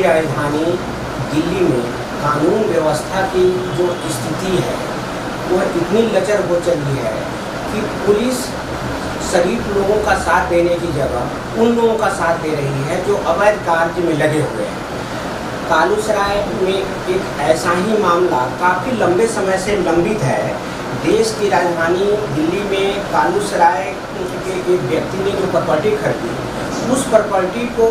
राजधानी दिल्ली में कानून व्यवस्था की जो स्थिति है वह इतनी लचर हो चली है कि पुलिस शरीफ लोगों का साथ देने की जगह उन लोगों का साथ दे रही है जो अवैध कार्य में लगे हुए हैं। कालूसराय में एक ऐसा ही मामला काफ़ी लंबे समय से लंबित है। देश की राजधानी दिल्ली में कालूसराय के एक व्यक्ति ने जो प्रॉपर्टी खरीदी, उस प्रॉपर्टी को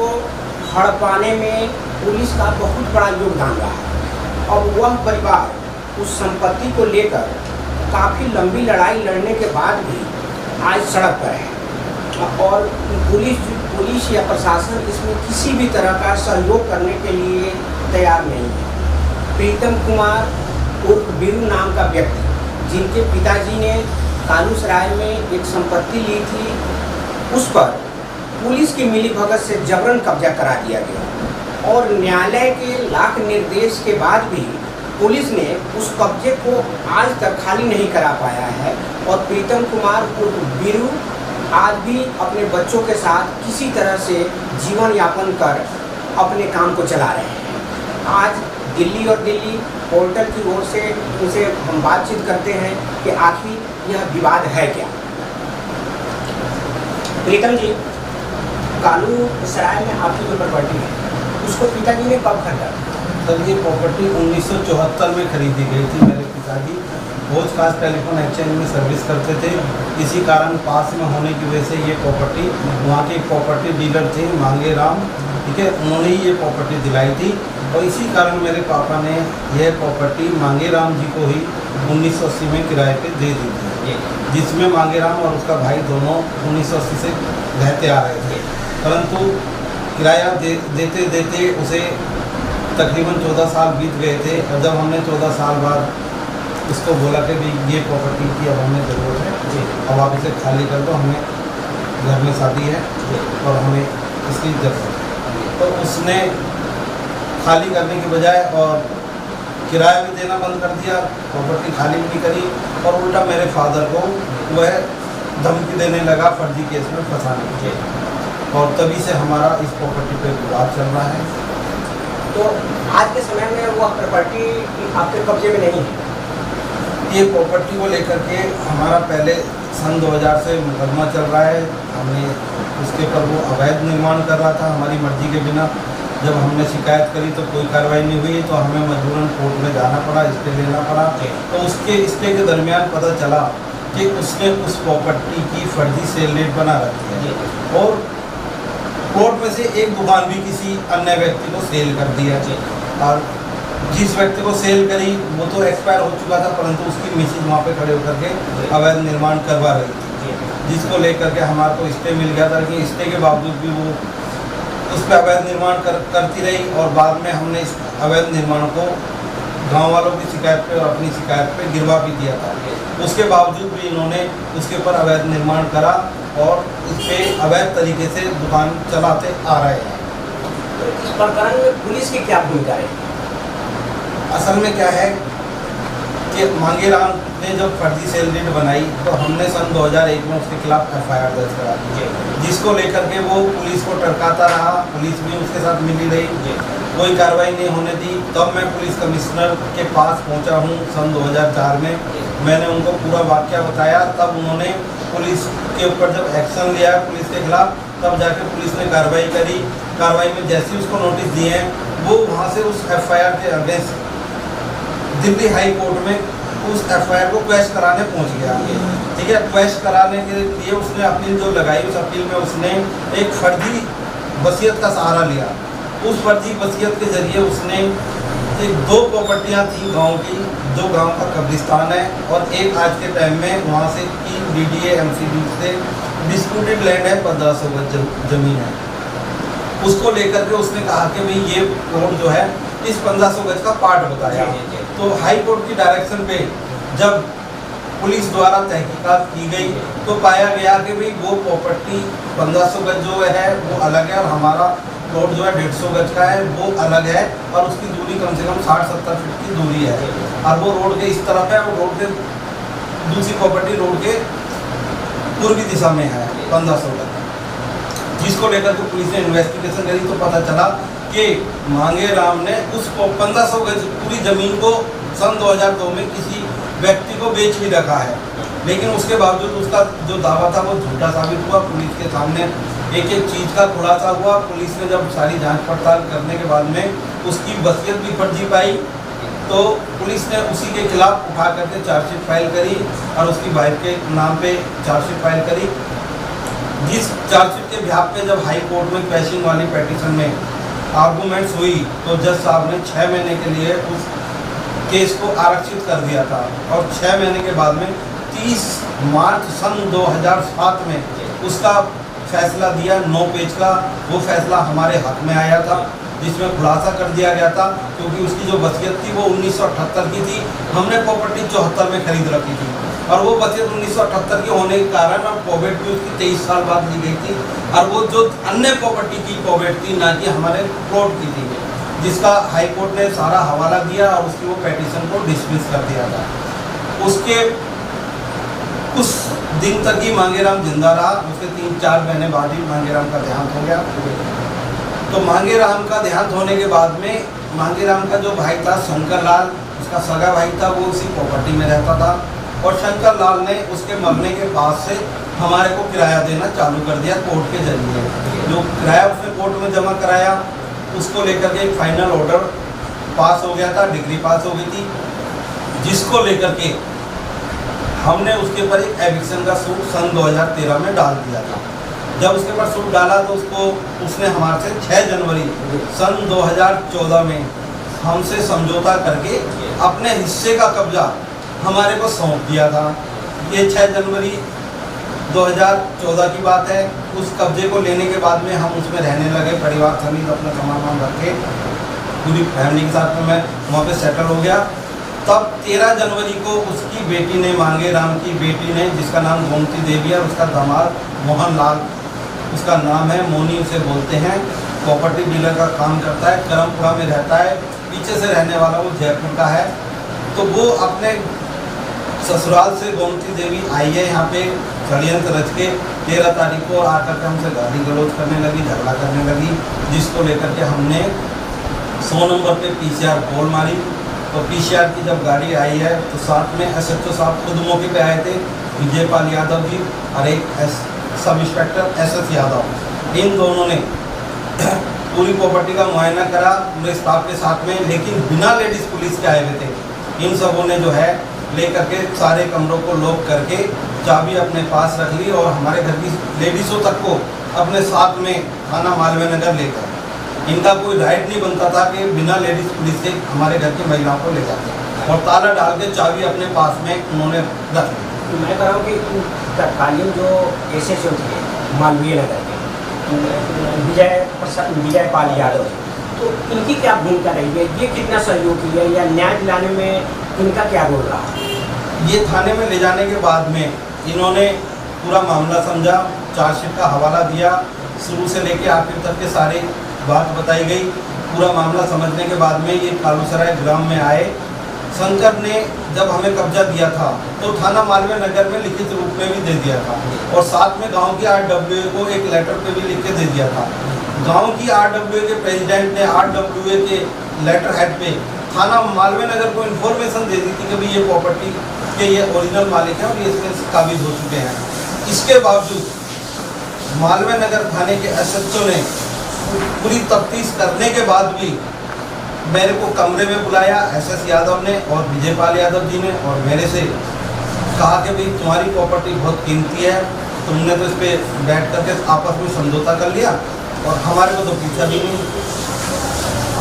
हड़पाने में पुलिस का बहुत बड़ा योगदान रहा है। और वह परिवार उस संपत्ति को लेकर काफ़ी लंबी लड़ाई लड़ने के बाद भी आज सड़क पर है और पुलिस या प्रशासन इसमें किसी भी तरह का सहयोग करने के लिए तैयार नहीं है। प्रीतम कुमार उर्फ बीरू नाम का व्यक्ति, जिनके पिताजी ने कालूसराय में एक संपत्ति ली थी, उस पर पुलिस की मिलीभगत से जबरन कब्जा करा दिया गया और न्यायालय के लाख निर्देश के बाद भी पुलिस ने उस कब्जे को आज तक खाली नहीं करा पाया है। और प्रीतम कुमार उर्फ बीरू आज भी अपने बच्चों के साथ किसी तरह से जीवन यापन कर अपने काम को चला रहे हैं। आज दिल्ली और दिल्ली पोर्टल की ओर से उनसे हम बातचीत करते हैं कि आखिर यह विवाद है क्या। प्रीतम जी, कालूसराय में आपकी जो प्रॉपर्टी है उसको पिताजी ने कब खरीदा? सर, ये प्रॉपर्टी 1974 में खरीदी गई थी। मेरे पिताजी भोज खास टेलीफोन एक्सचेंज में सर्विस करते थे। इसी कारण पास में होने की वजह से ये प्रॉपर्टी, वहाँ के एक प्रॉपर्टी डीलर थे मांगे राम, ठीक है, उन्होंने ही ये प्रॉपर्टी दिलाई थी। और इसी कारण मेरे पापा ने यह प्रॉपर्टी मांगे राम जी को ही 1980 में किराए पे दे दी थी, जिसमें मांगे राम और उसका भाई दोनों 1980 से रहते आ रहे थे। परंतु किराया देते देते उसे तकरीबन 14 साल बीत गए थे। और जब हमने 14 साल बाद उसको बोला कि भी ये प्रॉपर्टी की अब हमें ज़रूरत है, अब आप इसे खाली कर दो, हमें घर में शादी है और हमें इसकी ज़रूरत है, तो उसने खाली करने की बजाय और किराया भी देना बंद कर दिया, प्रॉपर्टी खाली भी नहीं करी और उल्टा मेरे फादर को वह धमकी देने लगा फर्जी केस में फंसाने की। और तभी से हमारा इस प्रॉपर्टी पे विवाद चल रहा है। तो आज के समय में वह प्रॉपर्टी आपके कब्जे में नहीं है? ये प्रॉपर्टी को लेकर के हमारा पहले सन 2000 से मुकदमा चल रहा है। हमने उसके ऊपर वो अवैध निर्माण कर रहा था हमारी मर्जी के बिना। जब हमने शिकायत करी तो कोई कार्रवाई नहीं हुई, तो हमें मजबूरन कोर्ट में जाना पड़ा, स्टे लेना पड़ा। तो उसके स्टे के दरमियान पता चला कि उसने उस प्रॉपर्टी की फर्जी सेल रेट बना रखी है और कोर्ट में से एक दुकान भी किसी अन्य व्यक्ति को सेल कर दिया। और जिस व्यक्ति को सेल करी वो तो एक्सपायर हो चुका था, परंतु उसकी मिसेज वहाँ पे खड़े होकर के अवैध निर्माण करवा रही थी, जिसको लेकर के हमारे को स्टे मिल गया था। कि स्टे के बावजूद भी वो उस पर अवैध निर्माण करती रही और बाद में हमने इस अवैध निर्माण को गांव वालों की शिकायत पे और अपनी शिकायत पे गिरवा भी दिया था। उसके बावजूद भी इन्होंने उसके ऊपर अवैध निर्माण करा और इस पर अवैध तरीके से दुकान चलाते आ रहे हैं। तो इस प्रकरण में पुलिस की क्या भूमिका है? असल में क्या है कि मांगे राम ने जब फर्जी सेल रेट बनाई तो हमने सन 2001 में उसके खिलाफ FIR दर्ज करा दी, जिसको लेकर के वो पुलिस को टरकाता रहा। पुलिस भी उसके साथ मिली रही, कोई कार्रवाई नहीं होने दी। तब मैं पुलिस कमिश्नर के पास पहुंचा हूं सन 2004 में। मैंने उनको पूरा वाकया बताया, तब उन्होंने पुलिस के ऊपर जब एक्शन लिया पुलिस के खिलाफ, तब जाके पुलिस ने कार्रवाई करी। कार्रवाई में जैसे उसको नोटिस दिए वो वहाँ से उस FIR के अगेंस्ट दिल्ली हाई कोर्ट में उस FIR को क्वैश कराने पहुंच गया। ठीक है, क्वैश कराने के लिए उसने अपील जो लगाई, उस अपील में उसने एक फर्जी वसीयत का सहारा लिया। उस फर्जी वसीयत के जरिए उसने एक 2 प्रॉपर्टियाँ थी गांव की, जो गांव का कब्रिस्तान है और एक आज के टाइम में वहाँ से की DDA MCD से डिस्प्यूटेड लैंड है, 1500 गज जमीन है। उसको लेकर के उसने कहा कि भाई ये रोड जो है इस 1500 गज का पार्ट बताया। तो हाई कोर्ट की डायरेक्शन पे जब पुलिस द्वारा तहकीकात की गई तो पाया गया कि भाई वो प्रॉपर्टी 1500 गज जो है वो अलग है और हमारा रोड जो है 150 गज का है वो अलग है और उसकी दूरी कम से कम 60-70 फीट की दूरी है और वो रोड के इस तरफ है और रोड के दूसरी प्रॉपर्टी रोड के पूर्वी दिशा में है 1500 गज, जिसको लेकर के पुलिस ने इन्वेस्टिगेशन करी तो पता चला कि मांगेराम ने उस 1500 गज पूरी ज़मीन को सन 2002 में किसी व्यक्ति को बेच भी रखा है, लेकिन उसके बावजूद उसका जो दावा था वो झूठा साबित हुआ। पुलिस के सामने एक एक चीज़ का खुलासा हुआ। पुलिस ने जब सारी जांच पड़ताल करने के बाद में उसकी वसीयत भी फर्जी पाई, तो पुलिस ने उसी के खिलाफ उठा करके चार्जशीट फाइल करी और उसकी वाइफ के नाम पे चार्जशीट फाइल करी। जिस चार्जशीट के बिहाफ पे जब हाई कोर्ट में क्वैशिंग वाली पिटीशन में आर्गूमेंट्स हुई, तो जज साहब ने 6 महीने के लिए उस केस को आरक्षित कर दिया था और 6 महीने के बाद में 30 मार्च सन 2007 में उसका फैसला दिया। 9 पेज का वो फैसला हमारे हक में आया था, जिसमें खुलासा कर दिया गया था, क्योंकि उसकी जो वसीयत थी वो 1978 की थी। हमने प्रॉपर्टी 74 में खरीद रखी थी और वो वसीयत 1978 की होने के कारण अब प्रोबेट भी उसकी 23 साल बाद ली गई थी, और वो जो अन्य प्रॉपर्टी की प्रोबेट थी, ना कि हमारे प्लॉट की थी, जिसका हाई कोर्ट ने सारा हवाला दिया और उसकी वो पिटीशन को डिसमिस कर दिया था। उसके उस दिन तक ही मांगेराम जिंदा रहा। उसके 3-4 महीने बाद ही मांगेराम का देहांत हो गया। तो मांगेराम का देहांत होने के बाद में मांगेराम का जो भाई था शंकर लाल, उसका सगा भाई था, वो उसी प्रॉपर्टी में रहता था और शंकर लाल ने उसके मरने के बाद से हमारे को किराया देना चालू कर दिया कोर्ट के जरिए। जो किराया उसने कोर्ट में जमा कराया, उसको लेकर के एक फाइनल ऑर्डर पास हो गया था, डिग्री पास हो गई थी, जिसको लेकर के हमने उसके ऊपर एक एविक्शन का सूट सन 2013 में डाल दिया था। जब उसके ऊपर सूट डाला तो उसने हमारे से 6 जनवरी सन 2014 में हमसे समझौता करके अपने हिस्से का कब्जा हमारे को सौंप दिया था। ये 6 जनवरी 2014 की बात है। उस कब्जे को लेने के बाद में हम उसमें रहने लगे, परिवार समेत अपना सामान रख के पूरी फैमिली के साथ में मैं वहाँ पे सेटल हो गया। तब 13 जनवरी को उसकी बेटी ने, मांगेराम की बेटी ने, जिसका नाम गोमती देवी है, उसका दामाद मोहन लाल उसका नाम है, मोनी उसे बोलते हैं, प्रॉपर्टी डीलर का काम करता है, करमपुरा में रहता है, पीछे से रहने वाला वो जयपुर का है। तो वो अपने ससुराल से गोमती देवी आई है यहाँ पे षड्यंत्र रच के 13 तारीख को आकर के हमसे गाली गलौज करने लगी, झगड़ा करने लगी, जिसको लेकर के हमने 100 नंबर पे PCR कॉल मारी। तो PCR की जब गाड़ी आई है तो साथ में SHO साहब खुद मौके पे आए थे, विजयपाल यादव जी और एक सब इंस्पेक्टर SS यादव। इन दोनों ने पूरी प्रॉपर्टी का मुआयना करा पूरे स्टाफ के साथ में, लेकिन बिना लेडीज़ पुलिस के आए हुए थे। इन सबों ने जो है लेकर के सारे कमरों को लॉक करके चाबी अपने पास रख ली और हमारे घर की लेडीज़ों तक को अपने साथ में थाना मालवीय नगर लेकर, इनका कोई राइट नहीं बनता था कि बिना लेडीज़ पुलिस के हमारे घर की महिलाओं को ले जाते, और ताला डाल के चाबी अपने पास में उन्होंने रख ली। मैं कह रहा हूँ कि तत्कालीन जो SHO थे मालवीय नगर के विजयपाल यादव, तो इनकी क्या भूमिका रही है? ये कितना सहयोग किया या न्याय दिलाने में इनका क्या रोल रहा? ये थाने में ले जाने के बाद में इन्होंने पूरा मामला समझा, चार्जशीट का हवाला दिया, शुरू से लेके आखिर तक के सारी बात बताई गई। पूरा मामला समझने के बाद में ये कालूसराय ग्राम में आए। शंकर ने जब हमें कब्जा दिया था तो थाना मालवीय नगर में लिखित रूप में भी दे दिया था और साथ में गांव की RWA को एक लेटर पे भी लिख के दे दिया था। गांव की RWA के प्रेसिडेंट ने RWA के लेटर हेड पे थाना मालवीय नगर को इन्फॉर्मेशन दे दी थी कि भाई ये प्रॉपर्टी के ये ओरिजिनल मालिक हैं और ये इसमें काबिज हो चुके हैं। इसके बावजूद मालवीय नगर थाने के SHO ने पूरी तफ्तीश करने के बाद भी मेरे को कमरे में बुलाया SS यादव ने और विजयपाल यादव जी ने, और मेरे से कहा कि भाई तुम्हारी प्रॉपर्टी बहुत कीमती है, तुमने तो इस पर बैठ करके आपस में समझौता कर लिया और हमारे को तो पूछा भी नहीं।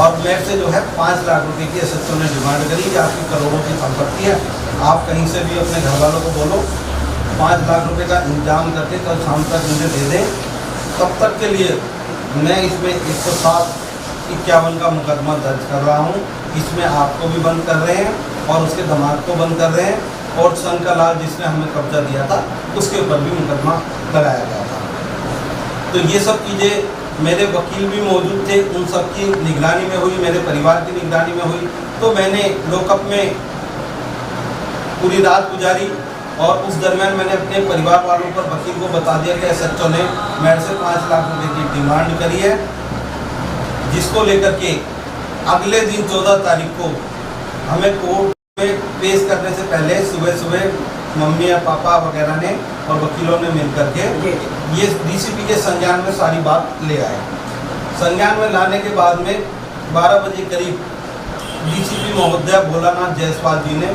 और मेरे से जो है 5 लाख रुपए की SHO ने डिमांड करी कि आपकी करोड़ों की संपत्ति है, आप कहीं से भी अपने घर वालों को बोलो 5 लाख रुपए का इंतजाम करके कल शाम तक मुझे दे दें। तब तक के लिए मैं इसमें 107-51 का मुकदमा दर्ज कर रहा हूँ। इसमें आपको भी बंद कर रहे हैं और उसके दामाद को बंद कर रहे हैं, और शंकर लाल जिसने हमें कब्जा दिया था उसके ऊपर भी मुकदमा लगाया गया था। तो ये सब चीज़ें मेरे वकील भी मौजूद थे, उन सब की निगरानी में हुई, मेरे परिवार की निगरानी में हुई। तो मैंने लॉकअप में पूरी रात गुजारी और उस दरमियान मैंने अपने परिवार वालों पर वकील को बता दिया कि SHO ने मेरे से 5 लाख रुपए की डिमांड करी है, जिसको लेकर के अगले दिन 14 तारीख को हमें कोर्ट में पेश करने से पहले सुबह सुबह मम्मी या पापा वगैरह ने और वकीलों ने मिल करके ये डीसीपी के संज्ञान में सारी बात ले आए। संज्ञान में लाने के बाद में 12 बजे करीब डीसीपी महोदय भोलानाथ जायसवाल जी ने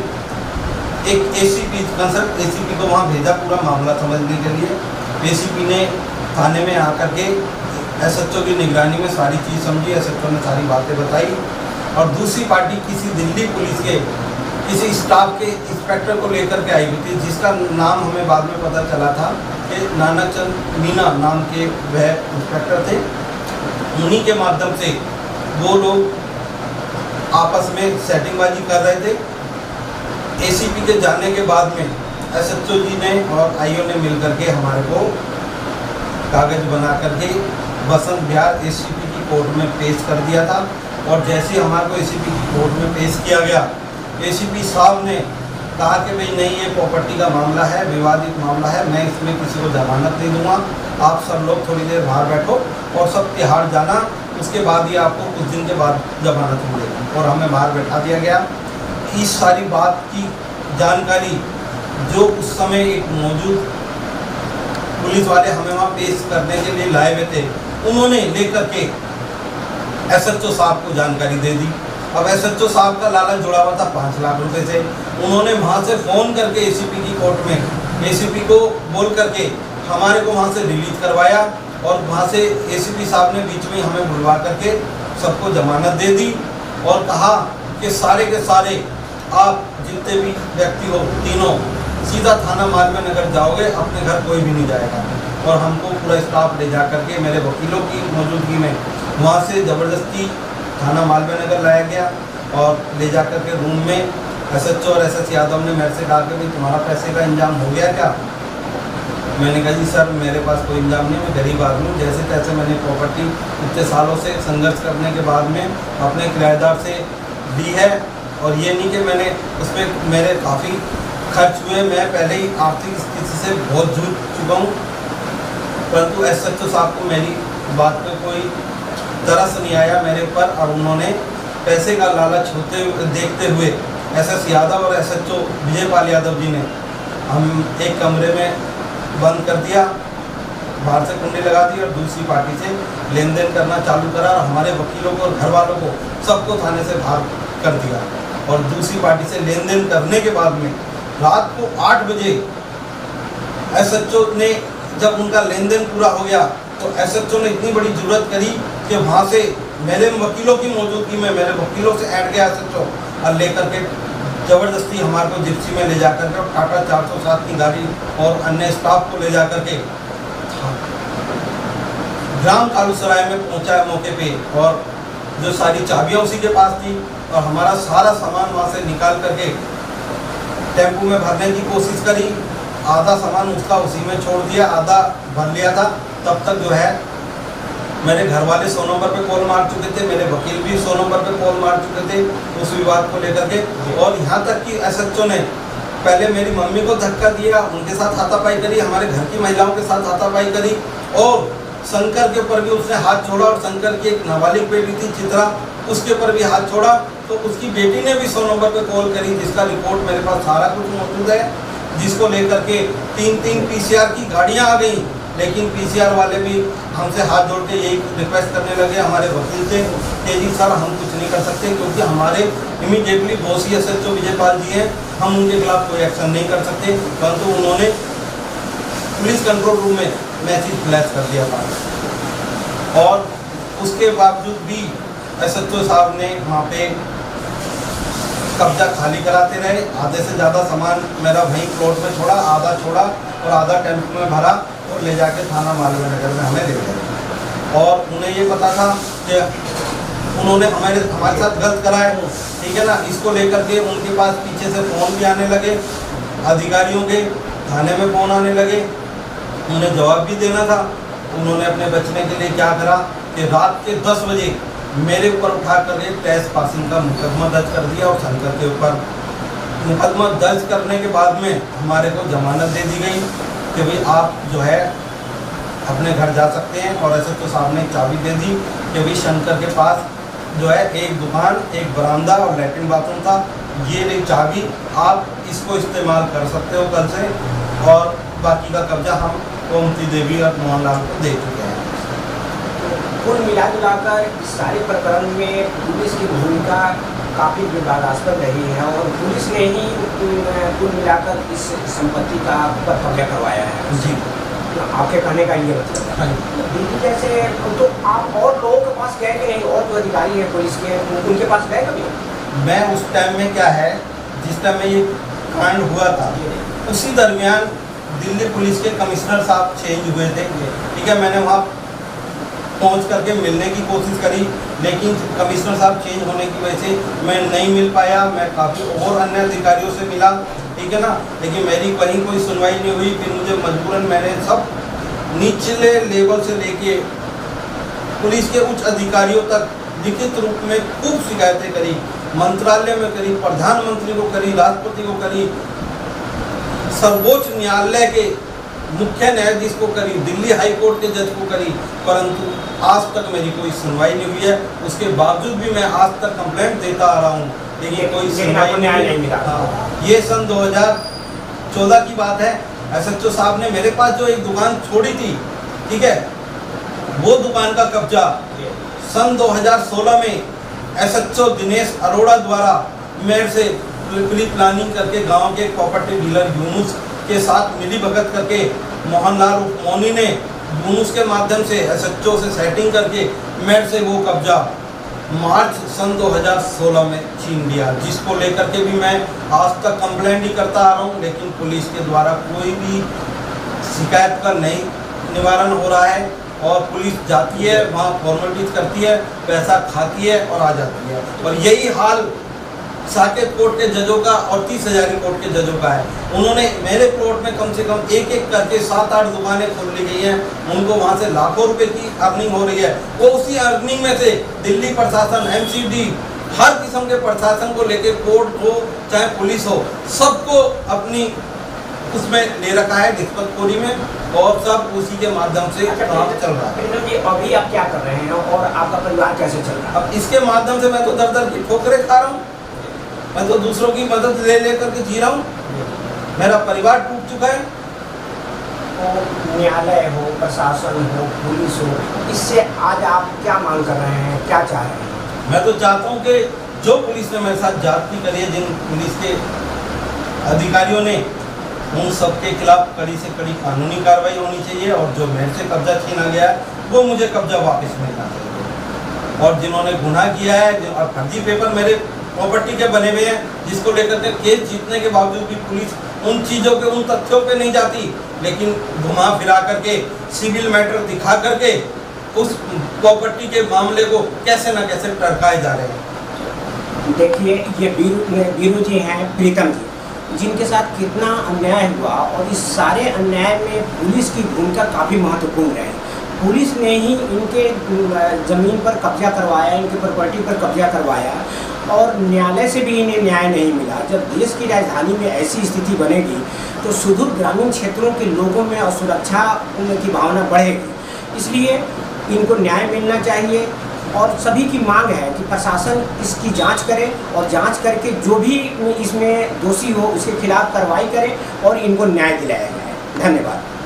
एक एसीपी कंसल्ट एसीपी को वहाँ भेजा पूरा मामला समझने के लिए। एसीपी ने थाने में आकर के एसएचओ की निगरानी में सारी चीज़ समझी, एसएचओ ने सारी बातें बताई और दूसरी पार्टी किसी दिल्ली पुलिस के किसी स्टाफ के इंस्पेक्टर को लेकर के आई हुई थी, जिसका नाम हमें बाद में पता चला था कि नानाचंद मीना नाम के वह इंस्पेक्टर थे। उन्हीं के माध्यम से वो लोग आपस में सेटिंगबाजी कर रहे थे। एसीपी के जाने के बाद में एसएचओ जी ने और आईओ ने मिल करके हमारे को कागज बना करके बसंत विहार एसीपी की कोर्ट में पेश कर दिया था। और जैसे ही हमारे को एसीपी की कोर्ट में पेश किया गया, एसीपी साहब ने कहा कि भाई नहीं, ये प्रॉपर्टी का मामला है, विवादित मामला है, मैं इसमें किसी को जमानत नहीं दूंगा, आप सब लोग थोड़ी देर बाहर बैठो और सब तिहाड़ जाना, उसके बाद ही आपको कुछ दिन के बाद जमानत मिलेगी। और हमें बाहर बैठा दिया गया। इस सारी बात की जानकारी जो उस समय एक मौजूद पुलिस वाले हमें वहाँ पेश करने के लिए लाए हुए थे, उन्होंने लेकर के एसएचओ साहब को जानकारी दे दी। अब एसएचओ साहब का लालच जुड़ा हुआ था 5 लाख रुपए से। उन्होंने वहाँ से फ़ोन करके एसीपी की कोर्ट में एसीपी को बोल करके हमारे को वहाँ से रिलीज करवाया और वहाँ से एसीपी साहब ने बीच में हमें बुलवा करके सबको जमानत दे दी और कहा कि सारे के सारे आप जितने भी व्यक्ति हो तीनों सीधा थाना मालवीय नगर जाओगे, अपने घर कोई भी नहीं जाएगा। और हमको पूरा स्टाफ ले जा करके मेरे वकीलों की मौजूदगी में वहाँ से ज़बरदस्ती थाना मालवीय नगर लाया गया और ले जा करके रूम में एसएचओ और एसएस यादव ने मेरे से कहा कि भाई तुम्हारा पैसे का इंतजाम हो गया क्या? मैंने कहा जी सर मेरे पास कोई इंतजाम नहीं, मैं गरीब आदमी हूँ, जैसे तैसे मैंने प्रॉपर्टी इतने सालों से संघर्ष करने के बाद में अपने किराएदार से ली है। और ये नहीं कि मैंने उसमें मेरे काफ़ी खर्च हुए, मैं पहले ही आर्थिक स्थिति से बहुत जूझ चुका हूँ। परंतु एसएचओ साहब को मेरी बात पे कोई तरस नहीं आया मेरे ऊपर और उन्होंने पैसे का लालच देखते हुए एसएस यादव और एसएचओ विजयपाल यादव जी ने हम एक कमरे में बंद कर दिया, बाहर से कुंडी लगा दी और दूसरी पार्टी से लेन देन करना चालू करा और हमारे वकीलों को और घर वालों को सबको थाने से बाहर कर दिया। और दूसरी पार्टी से लेन देन करने के बाद में रात को 8 बजे एसएचओ ने जब उनका लेन देन पूरा हो गया तो एसएचओ ने इतनी बड़ी जरूरत करी कि वहाँ से मेरे वकीलों की मौजूदगी में मेरे वकीलों से ऐड गया एसएचओ और लेकर के ज़बरदस्ती हमारे को जिप्सी में ले जाकर के और टाटा 407 की गाड़ी और अन्य स्टाफ को ले जाकर के ग्राम कालूसराय में पहुंचा मौके पे। और जो सारी चाबियां उसी के पास थी और हमारा सारा सामान वहाँ से निकाल करके टेम्पो में भरने की कोशिश करी। आधा सामान उसका उसी में छोड़ दिया, आधा भर लिया था। तब तक जो है मेरे घर वाले 100 नंबर पे कॉल मार चुके थे, मेरे वकील भी 100 नंबर पे कॉल मार चुके थे उस विवाद को लेकर के। और यहाँ तक कि एसएचओ ने पहले मेरी मम्मी को धक्का दिया, उनके साथ हाथापाई करी, हमारे घर की महिलाओं के साथ हाथापाई करी और शंकर के ऊपर भी उसने हाथ छोड़ा। और शंकर की एक नाबालिग बेटी थी चित्रा, उसके ऊपर भी हाथ छोड़ा। तो उसकी बेटी ने भी 100 नंबर पे कॉल करी, जिसका रिपोर्ट मेरे पास सारा कुछ मौजूद है, जिसको लेकर के 3 पीसीआर की गाड़ियाँ आ गई। लेकिन पीसीआर वाले भी हमसे हाथ जोड़ के यही रिक्वेस्ट करने लगे हमारे वकील से कि जी सर हम कुछ नहीं कर सकते, क्योंकि हमारे इमीडिएटली बॉस ही एसएचओ विजयपाल जी हैं, हम उनके खिलाफ कोई एक्शन नहीं कर सकते। परंतु उन्होंने पुलिस कंट्रोल रूम में मैसेज फ्लैश कर दिया था और उसके बावजूद भी एसएचओ साहब ने वहाँ पे कब्जा खाली कराते रहे। आधे से ज़्यादा सामान मेरा वहीं प्लॉट में छोड़ा, आधा छोड़ा और आधा टेम्पो में भरा और ले जाके थाना मालवीय नगर में हमें ले गए। और उन्हें ये पता था कि उन्होंने हमारे साथ गलत करा है, ठीक है ना। इसको लेकर के उनके पास पीछे से फ़ोन भी आने लगे, अधिकारियों के थाने में फ़ोन आने लगे, उन्हें जवाब भी देना था। उन्होंने अपने बचने के लिए क्या करा कि रात के 10 बजे मेरे ऊपर उठा कर एक ट्रेस पासिंग का मुकदमा दर्ज कर दिया और शंकर के ऊपर मुकदमा दर्ज करने के बाद में हमारे को जमानत दे दी गई कि भाई आप जो है अपने घर जा सकते हैं। और ऐसे तो साहब ने चाबी दे दी कि अभी शंकर के पास जो है एक दुकान, एक बरामदा और लैट्रिन बाथरूम था, ये रही चाबी, आप इसको इस्तेमाल कर सकते हो कल से। और बाकी का कब्जा हम गोमती देवी और मोहनलाल को दे चुके हैं। कुल मिलाजुलाकर इस सारे प्रकरण में पुलिस की भूमिका काफ़ी विवादास्पद रही है और पुलिस ने ही कुल मिलाकर इस संपत्ति का पर कब्जा करवाया है। जी, आपके कहने का ये मतलब है। हाँ। दिल्ली जैसे तो आप और लोगों के पास गए कि नहीं, और जो अधिकारी हैं पुलिस के उनके पास गए कभी? मैं उस टाइम में क्या है, जिस टाइम में ये कांड हुआ था उसी दरमियान दिल्ली पुलिस के कमिश्नर साहब चेंज हुए थे। ठीक है, मैंने वहाँ पहुँच करके मिलने की कोशिश करी, लेकिन कमिश्नर साहब चेंज होने की वजह से मैं नहीं मिल पाया। मैं काफ़ी और अन्य अधिकारियों से मिला, ठीक है ना, लेकिन मेरी कहीं कोई सुनवाई नहीं हुई। फिर मुझे मजबूरन मैंने सब निचले लेवल से लेके पुलिस के उच्च अधिकारियों तक लिखित रूप में खूब शिकायतें करी, मंत्रालय में करी, प्रधानमंत्री को करी, राष्ट्रपति को करी, सर्वोच्च न्यायालय के मुख्य न्यायाधीश को करी, दिल्ली हाई कोर्ट के जज को करी, परंतु आज तक मेरी कोई सुनवाई नहीं हुई है। उसके बावजूद भी मैं आज तक कंप्लेंट देता आ रहा हूँ, लेकिन कोई सुनवाई नहीं मिला। हाँ, ये सन 2014 की बात है। SHO साहब ने मेरे पास जो एक दुकान छोड़ी थी, ठीक है, वो दुकान का कब्जा सन 2016 में SHO दिनेश अरोड़ा द्वारा मेरे से प्री प्लानिंग करके गांव के प्रॉपर्टी डीलर यूनुस के साथ मिली भगत करके मोहनलाल मोनी ने यूनुस के माध्यम से SHO से सेटिंग करके मेरे से वो कब्जा मार्च सन 2016 में छीन लिया, जिसको लेकर के भी मैं आज तक कंप्लेंट ही करता आ रहा हूँ, लेकिन पुलिस के द्वारा कोई भी शिकायत का नहीं निवारण हो रहा है। और पुलिस जाती है वहाँ फॉर्मेलिटीज करती है, पैसा खाती है और आ जाती है। और यही हाल साकेत कोर्ट के जजों का और 30,000 कोर्ट के जजों का है। उन्होंने मेरे प्लॉट में कम से कम एक एक करके 7-8 दुकानें खोल ली गई हैं, उनको वहाँ से लाखों रुपए की अर्निंग हो रही है। वो उसी अर्निंग में से दिल्ली प्रशासन, MCD, हर किस्म के प्रशासन को लेके, कोर्ट हो चाहे पुलिस हो, सबको अपनी उसमें ले रखा है रिश्वतखोरी में, और सब उसी के माध्यम से काम चल रहा है। अभी आप क्या कर रहे हैं और आपका परिवार कैसे चल रहा है? अब इसके माध्यम से मैं तो दर दर की ठोकरें खा रहा हूँ, मैं तो दूसरों की मदद ले लेकर के जी रहा हूँ, मेरा परिवार टूट चुका है। तो न्यायालय हो, प्रशासन हो, पुलिस हो, इससे आज आप क्या मांग कर रहे हैं, क्या चाह रहे हैं? मैं तो चाहता हूँ कि जो पुलिस ने मेरे साथ जाति करी है, जिन पुलिस के अधिकारियों ने, उन सबके खिलाफ कड़ी से कड़ी कानूनी कार्रवाई होनी चाहिए, और जो मेरे से कब्जा छीना गया है वो मुझे कब्जा वापस मिलना चाहिए। और जिन्होंने गुनाह किया है और फर्जी पेपर मेरे प्रॉपर्टी के बने हुए हैं, जिसको लेकर के केस जीतने के बावजूद भी पुलिस उन चीज़ों पे, उन तथ्यों पे नहीं जाती, लेकिन घुमा फिरा करके सिविल मैटर दिखा करके उस प्रॉपर्टी के मामले को कैसे न कैसे टरकाए जा रहे हैं। देखिए, ये बीरू जी हैं, प्रीतम जी, जिनके साथ कितना अन्याय हुआ, और इस सारे अन्याय में पुलिस की भूमिका काफ़ी महत्वपूर्ण है। पुलिस ने ही इनके ज़मीन पर कब्जा करवाया, इनके प्रॉपर्टी पर कब्जा करवाया, और न्यायालय से भी इन्हें न्याय नहीं मिला। जब देश की राजधानी में ऐसी स्थिति बनेगी तो सुदूर ग्रामीण क्षेत्रों के लोगों में असुरक्षा की भावना बढ़ेगी। इसलिए इनको न्याय मिलना चाहिए, और सभी की मांग है कि प्रशासन इसकी जांच करे, और जांच करके जो भी इसमें दोषी हो उसके खिलाफ कार्रवाई करे और इनको न्याय दिलाया जाए। धन्यवाद।